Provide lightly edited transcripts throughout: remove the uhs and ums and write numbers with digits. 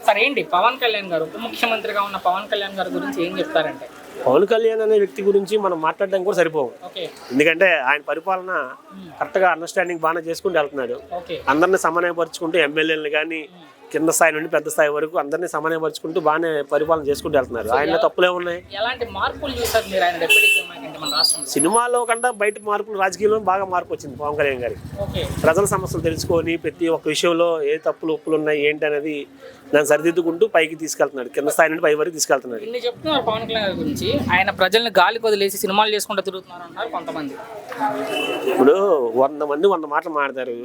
చెప్తారు ఏంటి పవన్ కళ్యాణ్ గారు ఉప ముఖ్యమంత్రిగా ఉన్న పవన్ కళ్యాణ్ గారి గురించి ఏం చెప్తారంటే? పవన్ కళ్యాణ్ అనే వ్యక్తి గురించి మనం మాట్లాడడానికి కూడా సరిపోవు. ఓకే. ఎందుకంటే ఆయన పరిపాలన కరెక్ట్గా అండర్స్టాండింగ్ బాగానే చేసుకుంటూ వెళ్తున్నాడు. ఓకే. అందరినీ సమన్వయపరుచుకుంటూ ఎమ్మెల్యేలు కానీ కింద స్థాయి నుండి పెద్ద స్థాయి వరకు అందరినీ సమన్వయపరుచుకుంటూ బాగానే పరిపాలన చేసుకుంటూ వెళ్తున్నారు. ఆయన తప్పులే ఉన్నాయి. ఎలాంటి మార్పులు చూసారు మీరు ఆయన డిప్యూటీ సీఎం అంటే మన రాష్ట్రంలో? సినిమాలో కంటే బయట మార్పులు రాజకీయంలో బాగా మార్పు వచ్చింది పవన్ కళ్యాణ్ గారికి. ఓకే. ప్రజల సమస్యలు తెలుసుకొని ప్రతి ఒక్క విషయంలో ఏ తప్పులు ఒప్పులు ఉన్నాయి ఏంటి అనేది దాన్ని సరిదిద్దుకుంటూ పైకి తీసుకెళ్తున్నాడు. కింద స్థాయి నుండి పై వరకు తీసుకెళ్తున్నాడు. ఇన్ని చెప్తున్నారు పవన్ కళ్యాణ్ గారి గురించి. ఆయన ప్రజల్ని గాలి వదిలేసి సినిమాలు చేసుకుంటూ తిరుగుతున్నారు అంటారు కొంతమంది. ఇప్పుడు 100 మంది 100 మాటలు మాట్లాడతారు.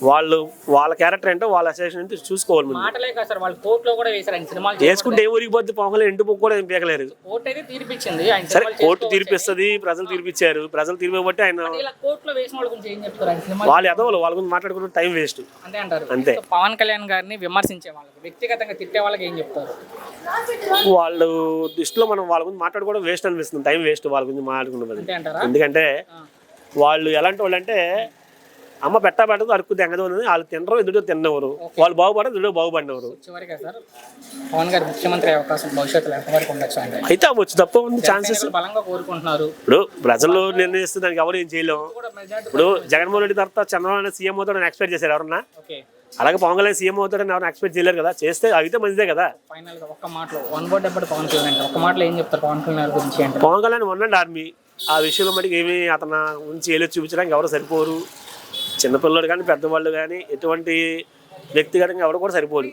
వాళ్ళ క్యారెక్టర్ ఏంటో వాళ్ళ అసోసియేషన్ అంటే చూసుకోవాలి. మాటలే కాదు సార్, వాళ్ళు కోర్టులో కూడా వేశారు ఆయన సినిమాలు చేసుకుంటే ఏ ఊరికిపోద్ది పవన్ కళ్యాణ్ ఇంటి బుక్ కూడా ఏం పీకలేరు. కోర్టు అయితే తీర్పిచ్చింది. సరే కోర్టు తీర్పిస్తుంది, ప్రజలు తీర్పిచ్చారు. ప్రజలు తీర్పు బట్టి ఆయన కోర్టులో వేసిన వాళ్ళ గురించి ఏం చెప్తారు? ఆయన సినిమా వాళ్ళు ఎదవలు, వాళ్ళ గురించి మాట్లాడుకున్న టైం వేస్ట్ అంతే అంటారు. అంతే. పవన్ కళ్యాణ్ గారిని విమర్శించే వాళ్ళకి, వ్యక్తిగతంగా తిట్టే వాళ్ళకి ఏం చెప్తారు? వాళ్ళు దృష్టిలో మనం వాళ్ళ గురించి మాట్లాడుకోవడం వేస్ట్ అనిపిస్తుంది. టైం వేస్ట్ వాళ్ళ గురించి మాట్లాడుకున్నది. ఎందుకంటే వాళ్ళు ఎలాంటి వాళ్ళు అంటే అమ్మ పెట్టదు అరుక్కు తెంగదు అనేది. వాళ్ళు తినరు, ఎదుటో తిన్నవారు. వాళ్ళు బాగుపడరు, ఎదుటో బాగుపడినవారు. చివరిగా సార్ పవన్ గారు ముఖ్యమంత్రి అవకాశం భవిష్యత్తులో ఎంతవరకు ఉండొచ్చు అంటే? అయితే అవ్వచ్చు, తప్ప ఉంది. ఛాన్సెస్ బలంగా కోరుకుంటున్నారు. ఇప్పుడు ప్రజలు నిర్ణయిస్తే దానికి ఎవరు ఏం చేయలేము. ఇప్పుడు జగన్మోహన్ రెడ్డి తర్వాత చంద్రబాబు సీఎం అవుతాడని ఎక్స్పెక్ట్ చేశారు ఎవరన్నా? అలాగే పవన్ కళ్యాణ్ సీఎం అవుతాడని ఎవరైనా ఎక్స్పెక్ట్ చేయలేరు కదా. చేస్తే అయితే మంచిదే కదా. ఫైనల్ గా ఒక్క మాటలో వన్ వర్డ్ ఎప్పుడు పవన్ కళ్యాణ్ ఒక్క మాటలో ఏం చెప్తారు పవన్ కళ్యాణ్ గురించి అంటే? Pawan Kalyan one and army. ఆ విషయంలో మటుకు ఏమి అతను గురించి ఏలో చూపించడానికి ఎవరు సరిపోరు. చిన్నపిల్లలు కానీ పెద్దవాళ్ళు కానీ ఎటువంటి వ్యక్తిగతంగా ఎవరు కూడా సరిపోరు.